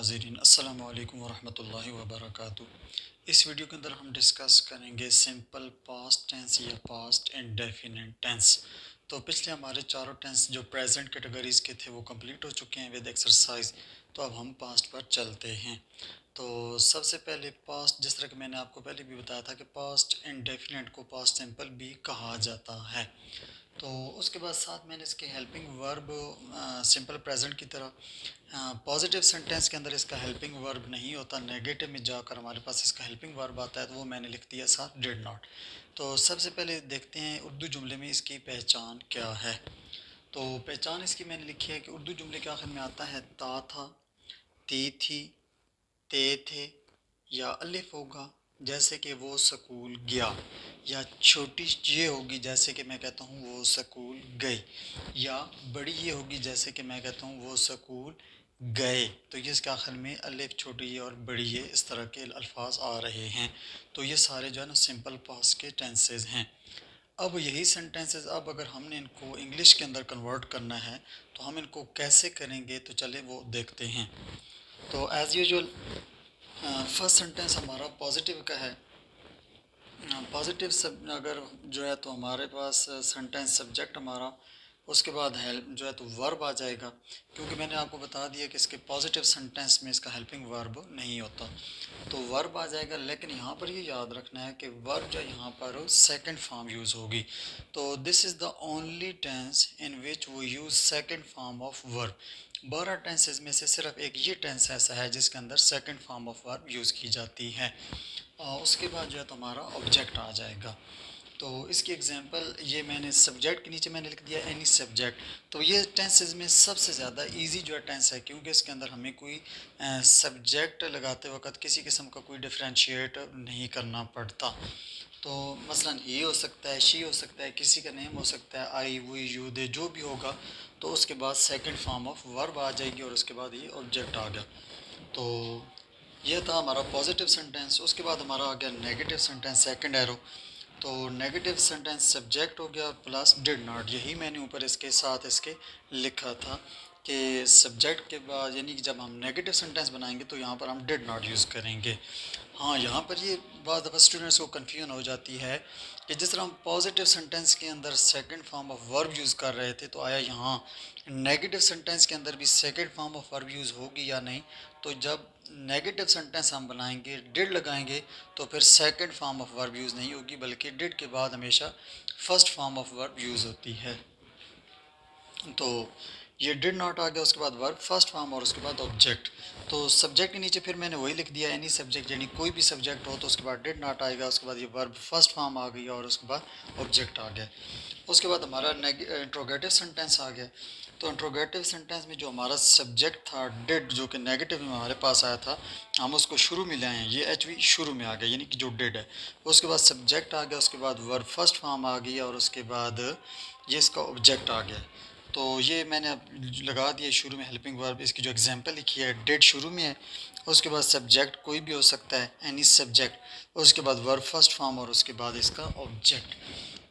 नाज़रीन अस्सलामु अलैकुम वरहमतुल्लाहि वबरकातुहू। इस वीडियो के अंदर हम डिस्कस करेंगे सिंपल पास्ट टेंस या पास्ट इंडेफिनिट टेंस। तो पिछले हमारे चारों टेंस जो प्रेजेंट कैटेगरीज के थे वो कंप्लीट हो चुके हैं विद एक्सरसाइज। तो अब हम पास्ट पर चलते हैं। तो सबसे पहले पास्ट, जिस तरह कि मैंने आपको पहले भी बताया था कि पास्ट इंडेफिनिट को पास्ट सिंपल भी कहा जाता है। तो उसके बाद साथ मैंने इसके हेल्पिंग वर्ब सिंपल प्रेजेंट की तरह पॉजिटिव सेंटेंस के अंदर इसका हेल्पिंग वर्ब नहीं होता, नेगेटिव में जाकर हमारे पास इसका हेल्पिंग वर्ब आता है, तो वो मैंने लिख दिया साथ डिड नॉट। तो सबसे पहले देखते हैं उर्दू जुमले में इसकी पहचान क्या है। तो पहचान इसकी मैंने लिखी है कि उर्दू जुमले के आखिर में आता है ता था, ती थी, ते थे, या अलिफ होगा जैसे कि वो स्कूल गया, या छोटी ये होगी जैसे कि मैं कहता हूँ वो स्कूल गई, या बड़ी ये होगी जैसे कि मैं कहता हूँ वो स्कूल गए। तो ये इसके आखिर में अलिफ, छोटी ये और बड़ी ये इस तरह के अल्फाज आ रहे हैं। तो ये सारे जो है ना सिंपल पास्ट के टेंसेज हैं। अब यही सेंटेंसेस अब अगर हमने इनको इंग्लिश के अंदर कन्वर्ट करना है तो हम इनको कैसे करेंगे, तो चले वो देखते हैं। तो एज़ यूजुअल फर्स्ट सेंटेंस हमारा पॉजिटिव का है। पॉजिटिव सब अगर जो है तो हमारे पास सेंटेंस सब्जेक्ट हमारा, उसके बाद हेल्प जो है तो वर्ब आ जाएगा, क्योंकि मैंने आपको बता दिया कि इसके पॉजिटिव सेंटेंस में इसका हेल्पिंग वर्ब नहीं होता। तो वर्ब आ जाएगा, लेकिन यहाँ पर ये याद रखना है कि वर्ब जो यहाँ पर सेकंड फॉर्म यूज़ होगी। तो this is the only tense in which वो use second form of verb. 12 tenses में से सिर्फ एक ये टेंस ऐसा है जिसके अंदर second form of verb use की जाती है। उसके बाद जो है तो हमारा ऑब्जेक्ट आ जाएगा। तो इसकी एग्जांपल ये मैंने सब्जेक्ट के नीचे मैंने लिख दिया एनी सब्जेक्ट। तो ये टेंसेस में सबसे ज़्यादा इजी जो है टेंस है, क्योंकि इसके अंदर हमें कोई सब्जेक्ट लगाते वक्त किसी किस्म का कोई डिफ्रेंशिएट नहीं करना पड़ता। तो मसलन ही हो सकता है, शी हो सकता है, किसी का नेम हो सकता है, आई, वी, यू, दे, जो भी होगा। तो उसके बाद सेकंड फॉर्म ऑफ वर्ब आ जाएगी और उसके बाद ये ऑब्जेक्ट आ गया। तो ये था हमारा पॉजिटिव सेंटेंस। उसके बाद हमारा आ गया नेगेटिव सेंटेंस, सेकंड एरो। तो नेगेटिव सेंटेंस सब्जेक्ट हो गया प्लस डिड नॉट। यही मैंने ऊपर इसके साथ इसके लिखा था कि सब्जेक्ट के बाद, यानी कि जब हम नेगेटिव सेंटेंस बनाएंगे तो यहाँ पर हम डिड नॉट यूज़ करेंगे। हाँ, यहाँ पर ये बाद दफ़ा स्टूडेंट्स को कन्फ्यूजन हो जाती है कि जिस तरह हम पॉजिटिव सेंटेंस के अंदर second form of verb use कर रहे थे, तो आया यहाँ नेगेटिव सेंटेंस के अंदर भी second form of verb use होगी या नहीं। तो जब नेगेटिव सेंटेंस हम बनाएंगे, डिड लगाएंगे, तो फिर second form of verb use नहीं होगी, बल्कि डिड के बाद हमेशा first form of verb use होती है। तो ये डिड नॉट आ गया, उसके बाद वर्ब फर्स्ट फॉर्म और उसके बाद ऑब्जेक्ट। तो सब्जेक्ट के नीचे फिर मैंने वही लिख दिया एनी सब्जेक्ट, यानी कोई भी सब्जेक्ट हो तो उसके बाद डिड नॉट आएगा, उसके बाद ये वर्ब फर्स्ट फॉर्म आ गई और उसके बाद ऑब्जेक्ट आ गया। उसके बाद हमारा इंट्रोगेटिव सेंटेंस आ गया। तो इंट्रोगेटिव सेंटेंस में जो हमारा सब्जेक्ट था डिड, जो कि नेगेटिव में हमारे पास आया था, हम उसको शुरू में ले आए हैं, ये एच वी शुरू में आ गया, यानी कि जो डिड है। उसके बाद सब्जेक्ट आ गया, उसके बाद वर्ब फर्स्ट फॉर्म आ गई और उसके बाद ये इसका ऑब्जेक्ट आ गया। तो ये मैंने अब लगा दिया शुरू में हेल्पिंग वर्ब। इसकी जो एग्जांपल लिखी है, डिड शुरू में है, उसके बाद सब्जेक्ट कोई भी हो सकता है, एनी सब्जेक्ट, उसके बाद वर्ब फर्स्ट फॉर्म और उसके बाद इसका ऑब्जेक्ट।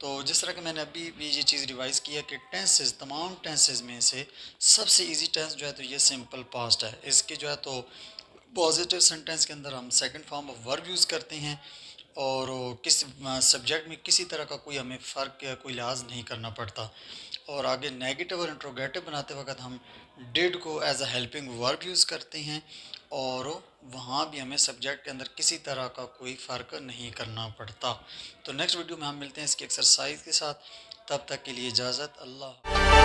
तो जिस तरह कि मैंने अभी भी ये चीज़ रिवाइज़ की है कि टेंसेस, तमाम टेंसेस में से सबसे इजी टेंस जो है तो ये सिंपल पास्ट है। इसके जो है तो पॉजिटिव सेंटेंस के अंदर हम second form of verb use करते हैं, और किस सब्जेक्ट में किसी तरह का कोई हमें फ़र्क या कोई लिहाज नहीं करना पड़ता। और आगे नेगेटिव और इंट्रोगेटिव बनाते वक्त हम डिड को as a helping verb use करते हैं, और वहाँ भी हमें सब्जेक्ट के अंदर किसी तरह का कोई फ़र्क नहीं करना पड़ता। तो नेक्स्ट वीडियो में हम मिलते हैं इसकी एक्सरसाइज के साथ। तब तक के लिए इजाज़त, अल्लाह।